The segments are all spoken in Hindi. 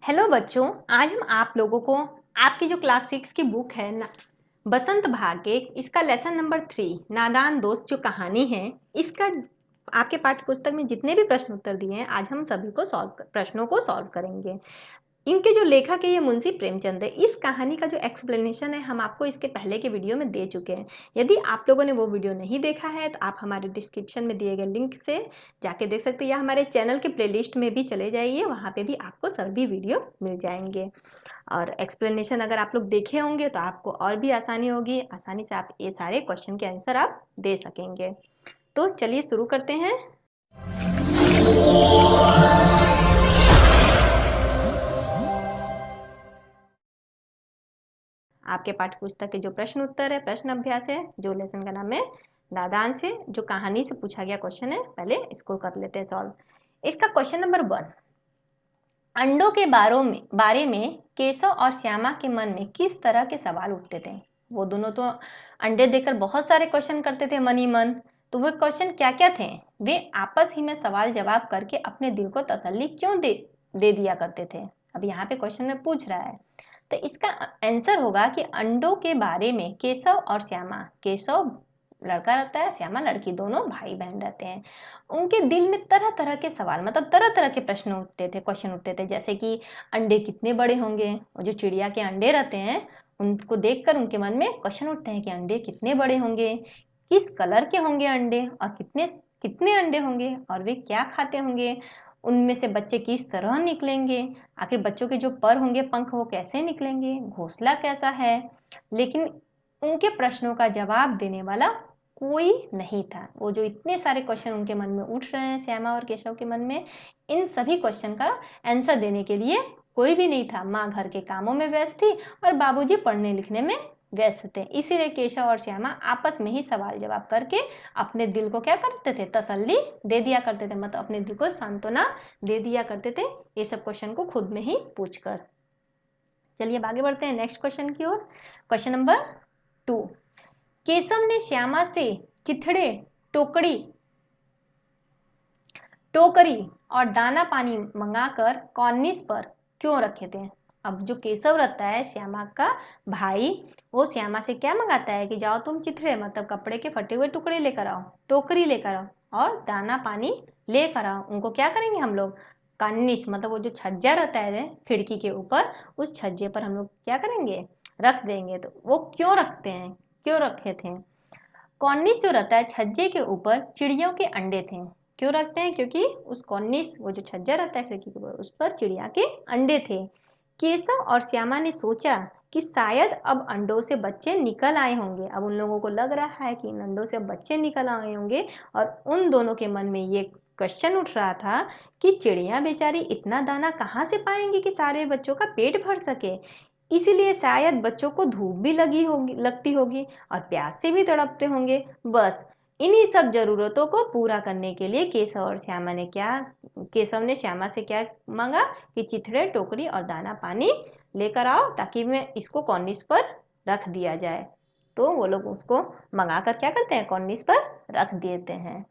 हेलो बच्चों, आज हम आप लोगों को आपकी जो क्लास 6 की बुक है ना, बसंत भाग्य, इसका लेसन नंबर 3 नादान दोस्त जो कहानी है, इसका आपके पाठ्य पुस्तक में जितने भी प्रश्न उत्तर दिए हैं आज हम सभी को प्रश्नों को सॉल्व करेंगे। इनके जो लेखक है ये मुंशी प्रेमचंद है। इस कहानी का जो एक्सप्लेनेशन है हम आपको इसके पहले के वीडियो में दे चुके हैं। यदि आप लोगों ने वो वीडियो नहीं देखा है तो आप हमारे डिस्क्रिप्शन में दिए गए लिंक से जाके देख सकते हैं, या हमारे चैनल के प्लेलिस्ट में भी चले जाइए, वहाँ पे भी आपको सभी वीडियो मिल जाएंगे। और एक्सप्लेनेशन अगर आप लोग देखे होंगे तो आपको और भी आसानी होगी, आसानी से आप ये सारे क्वेश्चन के आंसर आप दे सकेंगे। तो चलिए शुरू करते हैं। आपके पाठ्य पुस्तक के जो प्रश्न उत्तर है, प्रश्न अभ्यास है, जो लेसन का नाम है नादान से, जो कहानी से पूछा गया क्वेश्चन है, पहले इसको कर लेते हैं सॉल्व। इसका क्वेश्चन नंबर 1, अंडों के बारे में केशव और श्यामा के मन में किस तरह के सवाल उठते थे। वो दोनों तो अंडे देकर बहुत सारे क्वेश्चन करते थे मन ही मन। तो वो क्वेश्चन क्या क्या थे, वे आपस ही में सवाल जवाब करके अपने दिल को तसल्ली क्यों दे दिया करते थे। अब यहाँ पे क्वेश्चन में पूछ रहा है, तो इसका आंसर होगा कि अंडों के बारे में केशव और श्यामा, केशव लड़का रहता है, श्यामा लड़की, दोनों भाई बहन रहते हैं, उनके दिल में तरह तरह के सवाल, मतलब तरह तरह के प्रश्न उठते थे, क्वेश्चन उठते थे। जैसे कि अंडे कितने बड़े होंगे, और जो चिड़िया के अंडे रहते हैं उनको देखकर उनके मन में क्वेश्चन उठते हैं कि अंडे कितने बड़े होंगे, किस कलर के होंगे अंडे, और कितने कितने अंडे होंगे, और वे क्या खाते होंगे, उनमें से बच्चे किस तरह निकलेंगे, आखिर बच्चों के जो पर होंगे, पंख, वो कैसे निकलेंगे, घोंसला कैसा है। लेकिन उनके प्रश्नों का जवाब देने वाला कोई नहीं था। वो जो इतने सारे क्वेश्चन उनके मन में उठ रहे हैं, श्यामा और केशव के मन में, इन सभी क्वेश्चन का आंसर देने के लिए कोई भी नहीं था। माँ घर के कामों में व्यस्त थी और बाबूजी पढ़ने लिखने में व्यस्त थे। इसीलिए केशव और श्यामा आपस में ही सवाल जवाब करके अपने दिल को क्या करते थे, तसल्ली दे दिया करते थे, मतलब अपने दिल को सांत्वना दे दिया करते थे, ये सब क्वेश्चन को खुद में ही पूछकर। चलिए अब आगे बढ़ते हैं नेक्स्ट क्वेश्चन की ओर। क्वेश्चन नंबर 2, केशव ने श्यामा से चिथड़े, टोकरी और दाना पानी मंगाकर कॉर्निस पर क्यों रखे थे। अब जो केशव रहता है, श्यामा का भाई, वो श्यामा से क्या मंगाता है कि जाओ तुम चिथड़े, मतलब कपड़े के फटे हुए टुकड़े लेकर आओ, टोकरी लेकर आओ और दाना पानी लेकर आओ। उनको क्या करेंगे हम लोग, कॉर्निस, मतलब वो जो छज्जा रहता है खिड़की के ऊपर, उस छज्जे पर हम लोग क्या करेंगे, रख देंगे। तो वो क्यों रखते हैं, क्यों रखे थे। कॉर्निस जो रहता है, छज्जे के ऊपर चिड़ियों के अंडे थे। क्यों रखते हैं, क्योंकि उस कॉर्निस, वो जो छज्जा रहता है खिड़की के ऊपर, उस पर चिड़िया के अंडे थे। केशव और श्यामा ने सोचा कि शायद अब अंडों से बच्चे निकल आए होंगे। अब उन लोगों को लग रहा है कि इन अंडों से बच्चे निकल आए होंगे, और उन दोनों के मन में ये क्वेश्चन उठ रहा था कि चिड़िया बेचारी इतना दाना कहाँ से पाएंगी कि सारे बच्चों का पेट भर सके। इसीलिए शायद बच्चों को धूप भी लगती होगी और प्यास से भी तड़पते होंगे। बस इन्हीं सब जरूरतों को पूरा करने के लिए केशव ने श्यामा से क्या मांगा कि चिथड़े, टोकरी और दाना पानी लेकर आओ, ताकि मैं इसको कॉर्निस पर रख दिया जाए। तो वो लोग उसको मंगाकर क्या करते हैं, कॉर्निस पर रख देते हैं।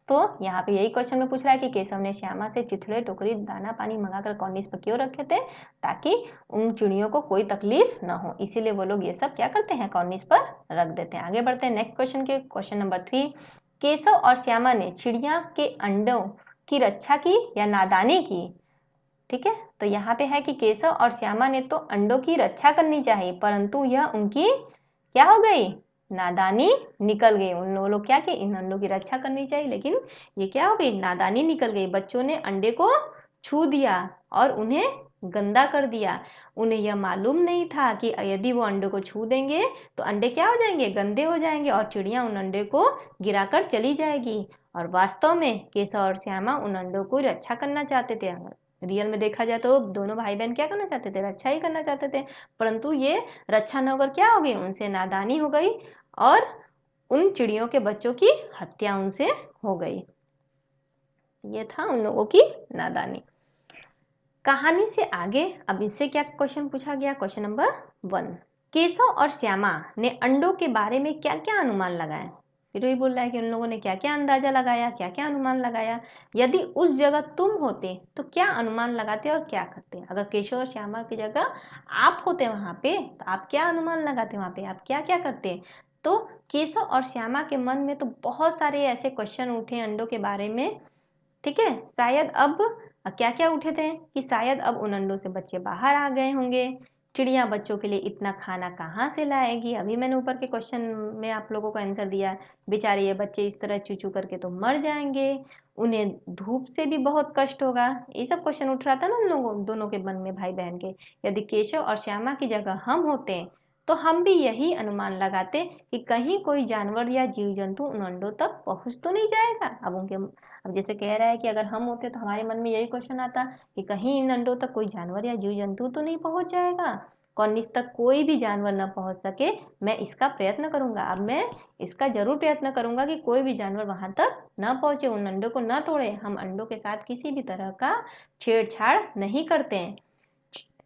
तो यहाँ पे यही क्वेश्चन में पूछ रहा है कि केशव ने श्यामा से चिथड़े, टोकरी, दाना पानी मंगाकर कॉर्निस पर क्यों रखे थे, ताकि उन चिड़ियों को कोई तकलीफ न हो। इसीलिए वो लोग ये सब क्या करते हैं, कॉर्निस पर रख देते हैं। आगे बढ़ते हैं नेक्स्ट क्वेश्चन के, क्वेश्चन नंबर 3, केशव और श्यामा ने चिड़िया के अंडों की रक्षा की या नादानी की। ठीक है, तो यहाँ पे है कि केशव और श्यामा ने तो अंडों की रक्षा करनी चाहिए, परंतु यह उनकी क्या हो गई, नादानी निकल गई। उन लोग क्या कि इन अंडों की रक्षा करनी चाहिए, लेकिन ये क्या हो गई, नादानी निकल गई। बच्चों ने अंडे को छू दिया और उन्हें गंदा कर दिया। उन्हें यह मालूम नहीं था कि यदि वो अंडे को छू देंगे तो अंडे क्या हो जाएंगे, गंदे हो जाएंगे, और चिड़िया उन अंडे को गिराकर चली जाएगी। और वास्तव में केशव और श्यामा उन अंडों को रक्षा करना चाहते थे। रियल में देखा जाए तो दोनों भाई बहन क्या करना चाहते थे, रक्षा ही करना चाहते थे, परंतु ये रक्षा न होकर क्या हो गई, उनसे नादानी हो गई और उन चिड़ियों के बच्चों की हत्या उनसे हो गई। ये था उन लोगों की नादानी। कहानी से आगे अब इससे क्या क्वेश्चन पूछा गया, क्वेश्चन नंबर 1, केशव और श्यामा ने अंडों के बारे में क्या क्या अनुमान लगाए। फिर वही बोल रहा है कि उन लोगों ने क्या क्या अंदाजा लगाया, क्या क्या अनुमान लगाया। यदि उस जगह तुम होते तो क्या अनुमान लगाते और क्या करते। अगर केशव और श्यामा की जगह आप होते वहां पे तो आप क्या अनुमान लगाते, वहां पे आप क्या क्या करते। तो केशव और श्यामा के मन में तो बहुत सारे ऐसे क्वेश्चन उठे अंडों के बारे में, ठीक है। शायद अब क्या क्या उठे थे कि शायद अब उन अंडों से बच्चे बाहर आ गए होंगे, चिड़िया बच्चों के लिए इतना खाना कहाँ से लाएगी। अभी मैंने ऊपर के क्वेश्चन में आप लोगों को आंसर दिया, बेचारे ये बच्चे इस तरह चू चू करके तो मर जाएंगे, उन्हें धूप से भी बहुत कष्ट होगा। ये सब क्वेश्चन उठ रहा था ना उन लोगों दोनों के मन में, भाई बहन के। यदि केशव और श्यामा की जगह हम होते तो हम भी यही अनुमान लगाते कि कहीं कोई जानवर या जीव जंतु उन अंडों तक पहुंच तो नहीं जाएगा। अब जैसे कह रहा है कि अगर हम होते तो हमारे मन में यही क्वेश्चन आता कि कहीं इन अंडों तक कोई जानवर या जीव जंतु तो नहीं पहुंच जाएगा, कॉर्निस तक कोई भी जानवर न पहुंच सके, मैं इसका प्रयत्न करूंगा। अब मैं इसका जरूर प्रयत्न करूंगा कि कोई भी जानवर वहां तक न पहुंचे, उन अंडों को न तोड़े। हम अंडों के साथ किसी भी तरह का छेड़छाड़ नहीं करते हैं,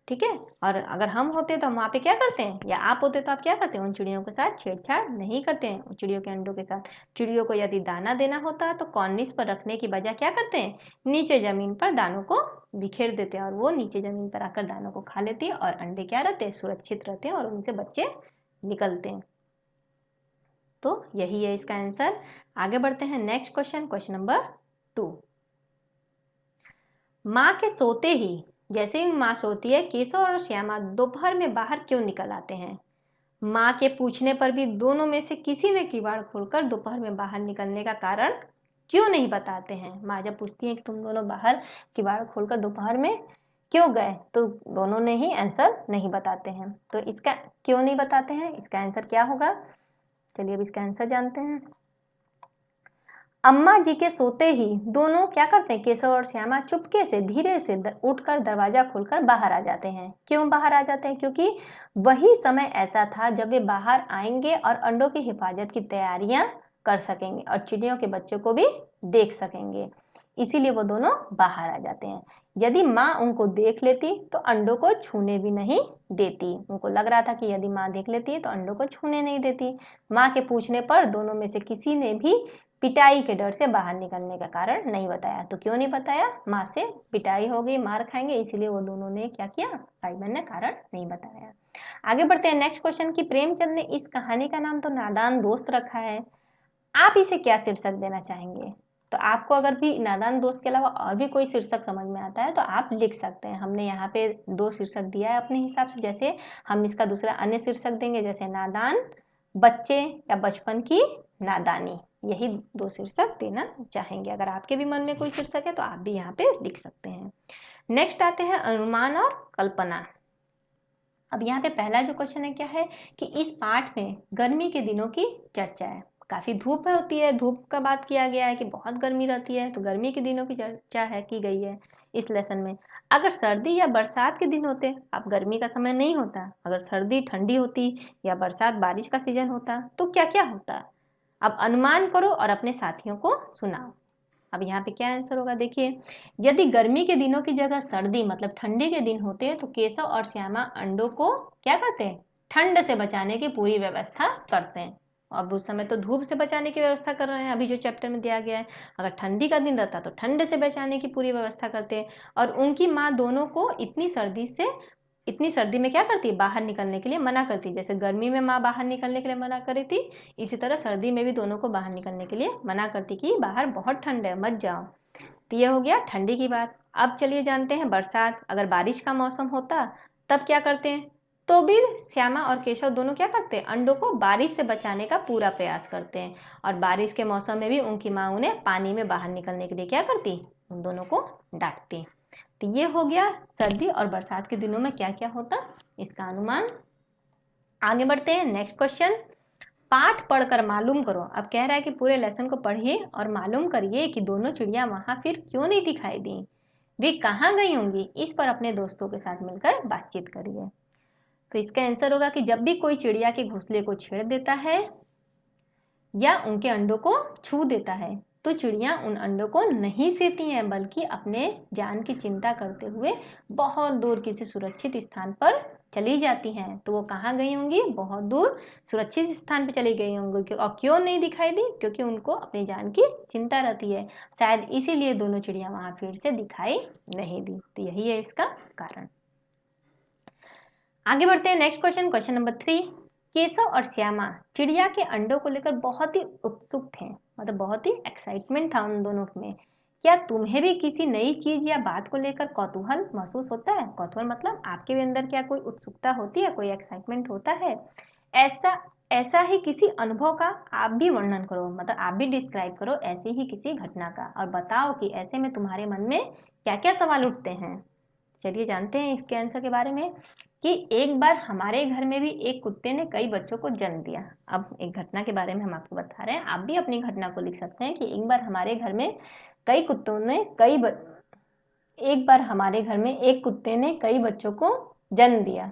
ठीक है। और अगर हम होते तो हम वहाँ पे क्या करते हैं, या आप होते तो आप क्या करते हैं, उन चिड़ियों के साथ छेड़छाड़ नहीं करते हैं, उन चिड़ियों के अंडों के साथ। चिड़ियों को यदि दाना देना होता है तो कॉर्निस पर रखने की बजाय क्या करते हैं, नीचे जमीन पर दानों को बिखेर देते हैं और वो नीचे जमीन पर आकर दानों को खा लेती है और अंडे क्या रहते हैं, सुरक्षित रहते हैं और उनसे बच्चे निकलते हैं। तो यही है इसका आंसर। आगे बढ़ते हैं नेक्स्ट क्वेश्चन, क्वेश्चन नंबर 2। माँ के सोते ही, जैसे ही माँ सोती है, केशव और श्यामा दोपहर में बाहर क्यों निकल आते हैं। माँ के पूछने पर भी दोनों में से किसी ने किवाड़ खोलकर दोपहर में बाहर निकलने का कारण क्यों नहीं बताते हैं। माँ जब पूछती है कि तुम दोनों बाहर किवाड़ खोलकर दोपहर में क्यों गए, तो दोनों ने ही आंसर नहीं बताते हैं। तो इसका क्यों नहीं बताते हैं, इसका आंसर क्या होगा, चलिए अब इसका आंसर जानते हैं। अम्मा जी के सोते ही दोनों क्या करते हैं, केशव और श्यामा चुपके से धीरे से उठकर दरवाजा खोलकर बाहर आ जाते हैं। क्यों बाहर आ जाते हैं, क्योंकि वही समय ऐसा था जब वे बाहर आएंगे और अंडों की हिफाजत की तैयारियां कर सकेंगे और चिड़ियों के बच्चों को भी देख सकेंगे, इसीलिए वो दोनों बाहर आ जाते हैं। यदि माँ उनको देख लेती तो अंडों को छूने भी नहीं देती। उनको लग रहा था कि यदि माँ देख लेती है तो अंडों को छूने नहीं देती। माँ के पूछने पर दोनों में से किसी ने भी पिटाई के डर से बाहर निकलने का कारण नहीं बताया। तो क्यों नहीं बताया, माँ से पिटाई हो गई, मार खाएंगे, इसीलिए वो दोनों ने क्या किया, भाई बहन ने कारण नहीं बताया। आगे बढ़ते हैं नेक्स्ट क्वेश्चन की प्रेमचंद ने इस कहानी का नाम तो नादान दोस्त रखा है, आप इसे क्या शीर्षक देना चाहेंगे। तो आपको अगर भी नादान दोस्त के अलावा और भी कोई शीर्षक समझ में आता है तो आप लिख सकते हैं। हमने यहाँ पे 2 शीर्षक दिया है अपने हिसाब से, जैसे हम इसका दूसरा अन्य शीर्षक देंगे, जैसे नादान बच्चे या बचपन की नादानी, यही 2 शीर्षक देना चाहेंगे। अगर आपके भी मन में कोई शीर्षक है तो आप भी यहाँ पे लिख सकते हैं। नेक्स्ट आते हैं अनुमान और कल्पना। अब यहाँ पे पहला जो क्वेश्चन है क्या है कि इस पाठ में गर्मी के दिनों की चर्चा है, काफी धूप होती है, धूप का बात किया गया है कि बहुत गर्मी रहती है, तो गर्मी के दिनों की चर्चा है की गई है इस लेसन में। अगर सर्दी या बरसात के दिन होते, अब गर्मी का समय नहीं होता, अगर सर्दी ठंडी होती या बरसात बारिश का सीजन होता तो क्या क्या होता। अब अनुमान करो और अपने साथियों को सुनाओ। अब यहाँ पे क्या आंसर होगा, देखिए यदि गर्मी के दिनों की जगह सर्दी मतलब ठंडी के दिन होते हैं तो केशव और श्यामा अंडों को क्या करते हैं, ठंड से बचाने की पूरी व्यवस्था करते हैं। अब उस समय तो धूप से बचाने की व्यवस्था कर रहे हैं, अभी जो चैप्टर में दिया गया है। अगर ठंडी का दिन रहता तो ठंड से बचाने की पूरी व्यवस्था करते हैं। और उनकी माँ दोनों को इतनी सर्दी में क्या करती है, बाहर निकलने के लिए मना करती। जैसे गर्मी में माँ बाहर निकलने के लिए मना करी थी, इसी तरह सर्दी में भी दोनों को बाहर निकलने के लिए मना करती कि बाहर बहुत ठंड है, मत जाओ। तो ये हो गया ठंडी की बात। अब चलिए जानते हैं बरसात। अगर बारिश का मौसम होता तब क्या करते हैं, तो भी श्यामा और केशव दोनों क्या करते हैं, अंडों को बारिश से बचाने का पूरा प्रयास करते हैं। और बारिश के मौसम में भी उनकी माँ उन्हें पानी में बाहर निकलने के लिए क्या करती, उन दोनों को डांटती। तो ये हो गया सर्दी और बरसात के दिनों में क्या क्या होता, इसका अनुमान। आगे बढ़ते हैं नेक्स्ट क्वेश्चन, पाठ पढ़कर मालूम करो। अब कह रहा है कि पूरे लेसन को पढ़िए और मालूम करिए कि दोनों चिड़िया वहां फिर क्यों नहीं दिखाई दी, वे कहाँ गई होंगी, इस पर अपने दोस्तों के साथ मिलकर बातचीत करिए। तो इसका आंसर होगा कि जब भी कोई चिड़िया के घोंसले को छेड़ देता है या उनके अंडों को छू देता है तो चिड़िया उन अंडों को नहीं सेती हैं, बल्कि अपने जान की चिंता करते हुए बहुत दूर किसी सुरक्षित स्थान पर चली जाती हैं। तो वो कहाँ गई होंगी? बहुत दूर सुरक्षित स्थान पर चली गई होंगी। और क्यों नहीं दिखाई दी? क्योंकि उनको अपनी जान की चिंता रहती है। शायद इसीलिए दोनों चिड़िया वहां फिर से दिखाई नहीं दी। तो यही है इसका कारण। आगे बढ़ते हैं next question, question number 3। Keshav और श्यामा चिड़िया के अंडों को लेकर बहुत ही उत्सुक थे, मतलब बहुत ही एक्साइटमेंट था उन दोनों में। क्या तुम्हें भी किसी नई चीज या बात को लेकर कौतूहल महसूस होता है? कौतूहल मतलब आपके भी अंदर क्या कोई उत्सुकता होती है, कोई एक्साइटमेंट होता है? ऐसा ही किसी अनुभव का आप भी वर्णन करो, मतलब आप भी डिस्क्राइब करो ऐसे ही किसी घटना का, और बताओ कि ऐसे में तुम्हारे मन में क्या क्या सवाल उठते हैं। चलिए जानते हैं इसके आंसर के बारे में। कि एक बार हमारे घर में भी एक कुत्ते ने कई बच्चों को जन्म दिया। अब एक घटना के बारे में हम आपको बता रहे हैं, आप भी अपनी घटना को लिख सकते हैं कि एक बार हमारे घर में कई कुत्तों ने एक बार हमारे घर में एक कुत्ते ने कई बच्चों को जन्म दिया,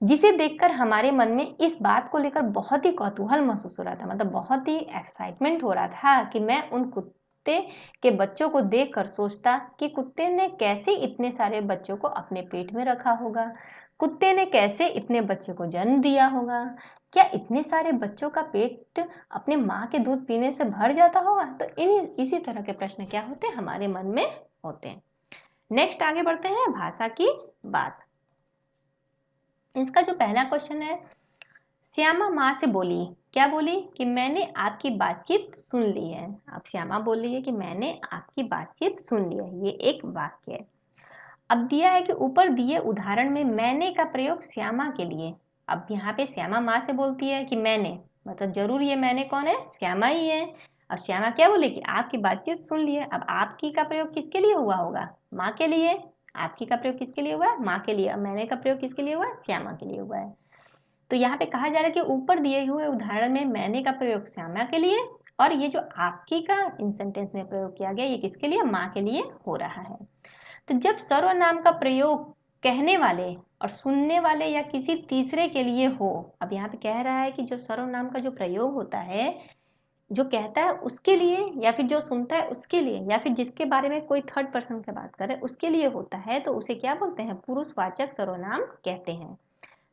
जिसे देखकर हमारे मन में इस बात को लेकर बहुत ही कौतूहल महसूस हो रहा था, मतलब बहुत ही एक्साइटमेंट हो रहा था कि मैं उन कुत्ते के बच्चों को देखकर सोचता कि कुत्ते ने कैसे इतने सारे बच्चों को अपने पेट में रखा होगा, कुत्ते ने कैसे इतने बच्चे को जन्म दिया होगा, क्या इतने सारे बच्चों का पेट अपने माँ के दूध पीने से भर जाता होगा। तो इसी तरह के प्रश्न क्या होते हैं? हमारे मन में होते हैं। नेक्स्ट आगे बढ़ते हैं, भाषा की बात। इसका जो पहला क्वेश्चन है, श्यामा माँ से बोली, क्या बोली? कि मैंने आपकी बातचीत सुन ली है। अब श्यामा बोल रही है कि मैंने आपकी बातचीत सुन ली है, ये एक वाक्य है। अब दिया है कि ऊपर दिए उदाहरण में मैंने का प्रयोग श्यामा के लिए। अब यहाँ पे श्यामा माँ से बोलती है कि मैंने, मतलब जरूर ये मैंने कौन है? श्यामा ही है। और श्यामा क्या बोले? कि आपकी बातचीत सुन ली है। अब आपकी का प्रयोग किसके लिए हुआ होगा? माँ के लिए। आपकी का प्रयोग किसके लिए हुआ है? माँ के लिए। अब मैंने का प्रयोग किसके लिए हुआ है? श्यामा के लिए हुआ है। तो यहाँ पे कहा जा रहा है कि ऊपर दिए हुए उदाहरण में मैंने का प्रयोग श्यामा के लिए, और ये जो आपकी का इन सेंटेंस में प्रयोग किया गया, ये किसके लिए? माँ के लिए हो रहा है। तो जब सर्वनाम का प्रयोग कहने वाले और सुनने वाले या किसी तीसरे के लिए हो, अब यहाँ पे कह रहा है कि जो सर्वनाम का जो प्रयोग होता है, जो कहता है उसके लिए, या फिर जो सुनता है उसके लिए, या फिर जिसके बारे में कोई थर्ड पर्सन की बात करे उसके लिए होता है, तो उसे क्या बोलते हैं? पुरुषवाचक सर्वनाम कहते हैं।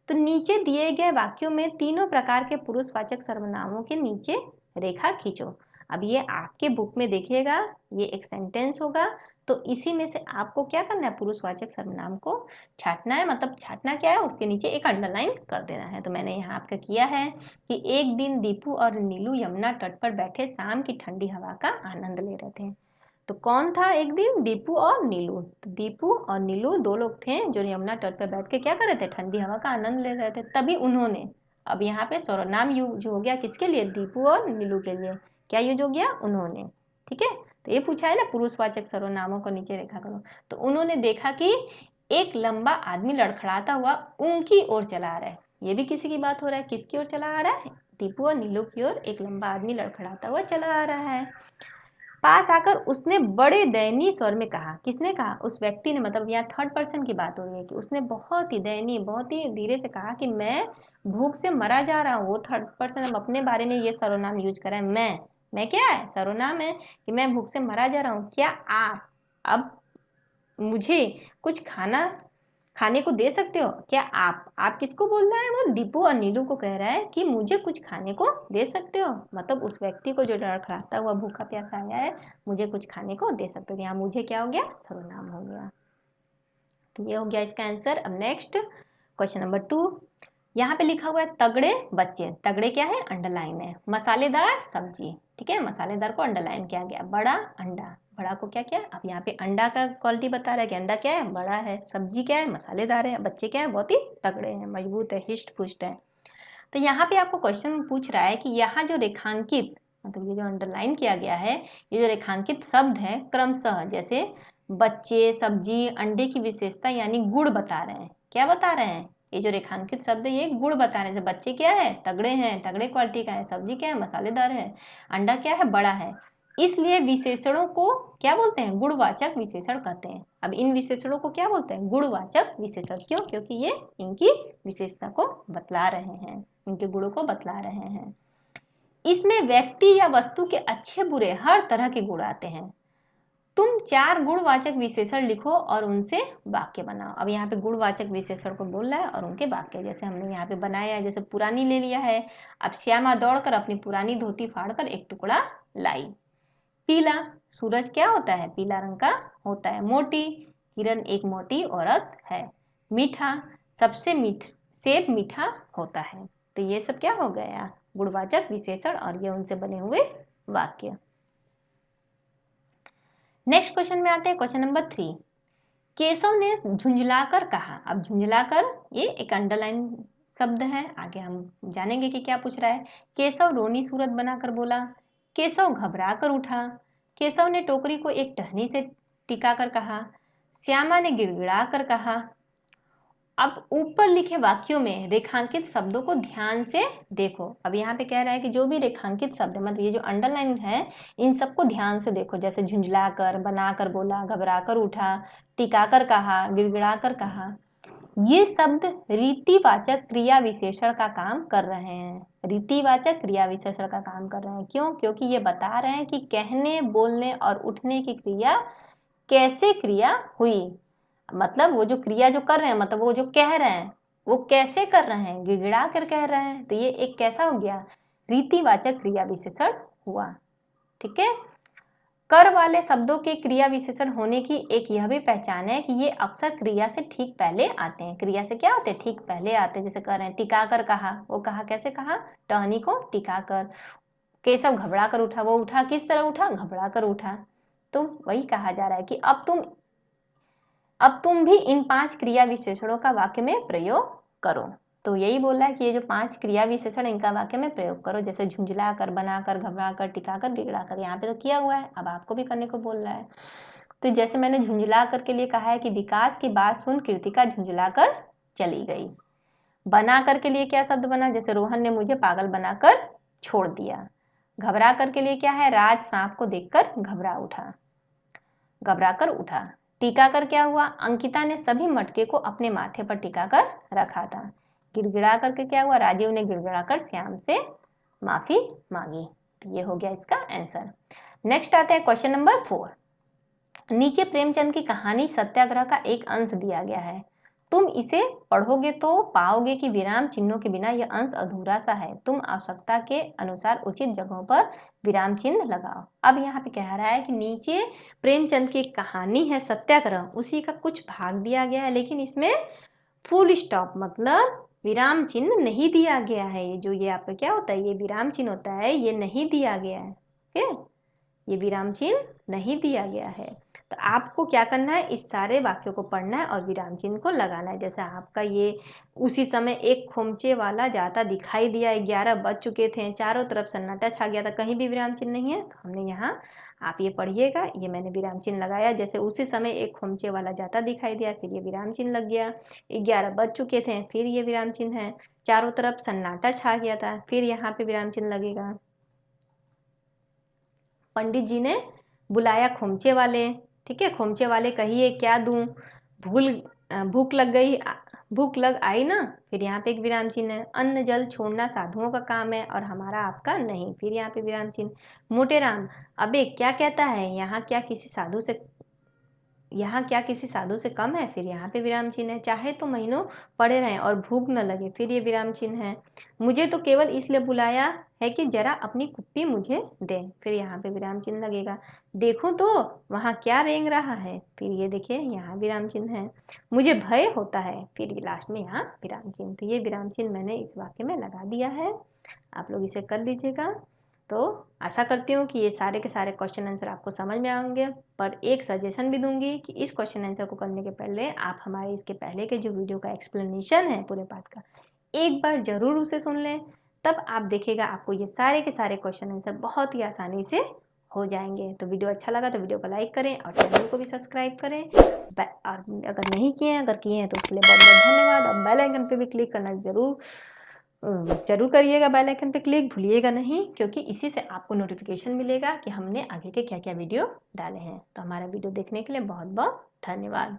तो नीचे दिए गए वाक्यों में तीनों प्रकार के पुरुषवाचक सर्वनामों के नीचे रेखा खींचो। अब ये आपके बुक में देखिएगा, ये एक सेंटेंस होगा, तो इसी में से आपको क्या करना है? पुरुषवाचक सर्वनाम को छांटना है। मतलब छांटना क्या है? उसके नीचे एक अंडरलाइन कर देना है। तो मैंने यहाँ आपका किया है कि एक दिन दीपू और नीलू यमुना तट पर बैठे शाम की ठंडी हवा का आनंद ले रहे थे। तो कौन था एक दिन? दीपू और नीलू। तो दीपू और नीलू दो लोग थे जो यमुना तट पर बैठ के क्या कर रहे थे? ठंडी हवा का आनंद ले रहे थे। तभी उन्होंने, अब यहाँ पे सर्वनाम यूज हो गया किसके लिए? दीपू और नीलू के लिए। क्या यूज हो गया? उन्होंने। ठीक है, तो ये पूछा है ना पुरुषवाचक सर्वनामों को नीचे रेखा करो। तो उन्होंने देखा कि एक लंबा आदमी लड़खड़ाता हुआ उनकी ओर चला आ रहा है। ये भी किसी की बात हो रहा है। किसकी ओर चला आ रहा है? दीपू और नीलू की ओर एक लंबा आदमी लड़खड़ाता हुआ चला आ रहा है। पास आकर उसने बड़े दयनीय स्वर में कहा। किसने कहा? उस व्यक्ति ने, मतलब यहाँ थर्ड पर्सन की बात हो रही है कि उसने बहुत ही दयनीय, बहुत ही धीरे से कहा कि मैं भूख से मरा जा रहा हूँ। वो थर्ड पर्सन अब अपने बारे में ये सर्वनाम यूज करा है। मैं क्या है? सर्वनाम है कि मैं भूख से मरा जा रहा हूँ। क्या आप अब मुझे कुछ खाने को दे सकते हो? क्या आप किसको बोल रहा है? वो दीपू और नीलू को कह रहा है कि मुझे कुछ खाने को दे सकते हो। मतलब उस व्यक्ति को जो लड़खड़ाता हुआ भूखा प्यासा आया है, मुझे कुछ खाने को दे सकते हो। यहाँ मुझे क्या हो गया? सर्वनाम हो गया। तो ये हो गया इसका आंसर। अब नेक्स्ट क्वेश्चन नंबर 2। यहाँ पे लिखा हुआ है तगड़े बच्चे। तगड़े क्या है? अंडरलाइन है। मसालेदार सब्जी, ठीक है, मसालेदार को अंडरलाइन किया गया। बड़ा अंडा, बड़ा को क्या किया? अब यहाँ पे अंडा का क्वालिटी बता रहा है कि अंडा क्या है? बड़ा है। सब्जी क्या है? मसालेदार है। बच्चे क्या है? बहुत ही तगड़े हैं, मजबूत है, हिष्ट पुष्ट है। तो यहाँ पे आपको क्वेश्चन पूछ रहा है कि यहाँ जो रेखांकित, मतलब ये जो अंडरलाइन किया गया है, ये जो रेखांकित शब्द है क्रमशः, जैसे बच्चे, सब्जी, अंडे की विशेषता यानी गुण बता रहे हैं। क्या बता रहे हैं? ये जो रेखांकित शब्द है ये गुण बता रहे हैं। बच्चे क्या है? तगड़े हैं, तगड़े क्वालिटी का है। सब्जी क्या है? मसालेदार है। अंडा क्या है? बड़ा है। इसलिए विशेषणों को क्या बोलते हैं? गुणवाचक विशेषण कहते हैं। अब इन विशेषणों को क्या बोलते हैं? गुणवाचक विशेषण। क्यों? क्योंकि ये इनकी विशेषता को बतला रहे हैं, इनके गुणों को बतला रहे हैं। इसमें व्यक्ति या वस्तु के अच्छे बुरे हर तरह के गुण आते हैं। तुम 4 गुणवाचक विशेषण लिखो और उनसे वाक्य बनाओ। अब यहाँ पे गुणवाचक विशेषण को बोल रहा है और उनके वाक्य, जैसे हमने यहाँ पे बनाया है, जैसे पुरानी ले लिया है। अब श्यामा दौड़कर अपनी पुरानी धोती फाड़कर एक टुकड़ा लाई। पीला, सूरज क्या होता है, पीला रंग का होता है। मोटी, किरण एक मोटी औरत है। मीठा, सेब मीठा होता है। तो ये सब क्या हो गया, गुणवाचक विशेषण और ये उनसे बने हुए वाक्य। नेक्स्ट क्वेश्चन में आते हैं, क्वेश्चन नंबर 3। केशव ने झुंझलाकर कहा। अब झुंझलाकर ये एक अंडरलाइन शब्द है, आगे हम जानेंगे कि क्या पूछ रहा है। केशव रोनी सूरत बनाकर बोला। केशव घबरा कर उठा। केशव ने टोकरी को एक टहनी से टिकाकर कहा। श्यामा ने गिड़गिड़ा कर कहा। अब ऊपर लिखे वाक्यों में रेखांकित शब्दों को ध्यान से देखो। अब यहाँ पे कह रहा है कि जो भी रेखांकित शब्द है, मतलब ये जो अंडरलाइन है, इन सबको ध्यान से देखो। जैसे झुंझलाकर, बनाकर बोला, घबराकर उठा, टिकाकर कहा, गिड़गिड़ाकर कहा। ये शब्द रीतिवाचक क्रिया विशेषण का काम कर रहे हैं। रीतिवाचक क्रिया विशेषण का काम कर रहे हैं। क्यों? क्योंकि ये बता रहे हैं कि कहने, बोलने और उठने की क्रिया कैसे क्रिया हुई। मतलब वो जो क्रिया जो कर रहे हैं, मतलब वो जो कह रहे हैं, वो कैसे कर रहे हैं, गिड़गिड़ा कर कह रहे हैं। तो ये एक कैसा हो गया, रीतिवाचक क्रिया विशेषण हुआ। ठीक है। कर वाले शब्दों के क्रिया विशेषण होने की एक यह भी पहचान है कि ये अक्सर क्रिया से ठीक पहले आते हैं। क्रिया से क्या आते हैं, ठीक पहले आते हैं। जैसे कर रहे हैं, टिकाकर कहा, वो कहा कैसे कहा, टहनी को टिकाकर। केशव घबरा कर उठा, वो उठा किस तरह उठा, घबरा कर उठा। तो वही कहा जा रहा है कि अब तुम भी इन 5 क्रिया विशेषणों का वाक्य में प्रयोग करो। तो यही बोल रहा है कि ये जो 5 क्रिया विशेषण, इनका वाक्य में प्रयोग करो। जैसे झुंझलाकर, बनाकर, घबराकर, टिकाकर, गिड़गिड़ाकर। यहाँ पे तो किया हुआ है, अब आपको भी करने को बोल रहा है। तो जैसे मैंने झुंझलाकर के लिए कहा है कि विकास की बात सुन कृतिका झुंझलाकर चली गई। बनाकर के लिए क्या शब्द बना, जैसे रोहन ने मुझे पागल बनाकर छोड़ दिया। घबराकर के लिए क्या है, राज सांप को देखकर घबराकर उठा। टिकाकर क्या हुआ, अंकिता ने सभी मटके को अपने माथे पर टिकाकर रखा था। गिड़गिड़ा करके क्या हुआ, राजीव ने गिड़गिड़ाकर श्याम से माफी मांगी। तो ये हो गया इसका आंसर। नेक्स्ट आते हैं क्वेश्चन नंबर 4। नीचे प्रेमचंद की कहानी सत्याग्रह का एक अंश दिया गया है। तुम इसे पढ़ोगे तो पाओगे कि विराम चिन्हों के बिना यह अंश अधूरा सा है। तुम आवश्यकता के अनुसार उचित जगहों पर विराम चिन्ह लगाओ। अब यहाँ पे कह रहा है कि नीचे प्रेमचंद की कहानी है सत्याग्रह, उसी का कुछ भाग दिया गया है, लेकिन इसमें फुल स्टॉप मतलब विराम चिन्ह नहीं दिया गया है। जो ये आपका क्या होता है, ये विराम चिन्ह होता है, ये नहीं दिया गया है। ओके, ये विराम चिन्ह नहीं दिया गया है। तो आपको क्या करना है, इस सारे वाक्यों को पढ़ना है और विराम चिन्ह को लगाना है। जैसे आपका ये, उसी समय एक खोमचे वाला जाता दिखाई दिया, 11 बज चुके थे, चारों तरफ सन्नाटा छा गया था, कहीं भी विराम चिन्ह नहीं है। तो हमने यहाँ, आप ये पढ़िएगा, ये मैंने विराम चिन्ह लगाया। जैसे उसी समय एक खोमचे वाला जाता दिखाई दिया, फिर ये विराम चिन्ह लग गया। 11 बज चुके थे, फिर ये विराम चिन्ह है। चारों तरफ सन्नाटा छा गया था, फिर यहाँ पे विराम चिन्ह लगेगा। पंडित जी ने बुलाया खोमचे वाले। ठीक है, खोमचे वाले कहिए क्या दूं, भूख लग आई ना, फिर यहाँ पे एक विराम चिन्ह है। अन्न जल छोड़ना साधुओं का काम है और हमारा आपका नहीं, फिर यहाँ पे विराम चिन्ह। मोटे राम, अबे क्या कहता है, यहाँ क्या किसी साधु से कम है, फिर यहाँ पे विराम चिन्ह है। चाहे तो महीनों पड़े रहें और भूख न लगे, फिर ये विराम चिन्ह है। मुझे तो केवल इसलिए बुलाया है कि जरा अपनी कुप्पी मुझे दे, फिर यहाँ पे विराम चिन्ह लगेगा। देखूं तो वहाँ क्या रेंग रहा है, फिर ये देखिए यहाँ विराम चिन्ह है। मुझे भय होता है, फिर ये लास्ट में यहाँ विराम चिन्ह। तो ये विराम चिन्ह मैंने इस वाक्य में लगा दिया है, आप लोग इसे कर लीजिएगा। तो आशा करती हूँ कि ये सारे के सारे क्वेश्चन आंसर आपको समझ में आएंगे। पर एक सजेशन भी दूंगी कि इस क्वेश्चन आंसर को करने के पहले आप हमारे इसके पहले के जो वीडियो का एक्सप्लेनेशन है पूरे पाठ का, एक बार जरूर उसे सुन लें। तब आप देखिएगा आपको ये सारे के सारे क्वेश्चन आंसर बहुत ही आसानी से हो जाएंगे। तो वीडियो अच्छा लगा तो वीडियो को लाइक करें और चैनल को भी सब्सक्राइब करें। और अगर नहीं किए हैं, अगर किए हैं तो उसके लिए बहुत बहुत धन्यवाद। और बेल आइकन पे भी क्लिक करना जरूर करिएगा। बेल आइकन पे क्लिक भूलिएगा नहीं, क्योंकि इसी से आपको नोटिफिकेशन मिलेगा कि हमने आगे के क्या क्या वीडियो डाले हैं। तो हमारा वीडियो देखने के लिए बहुत बहुत धन्यवाद।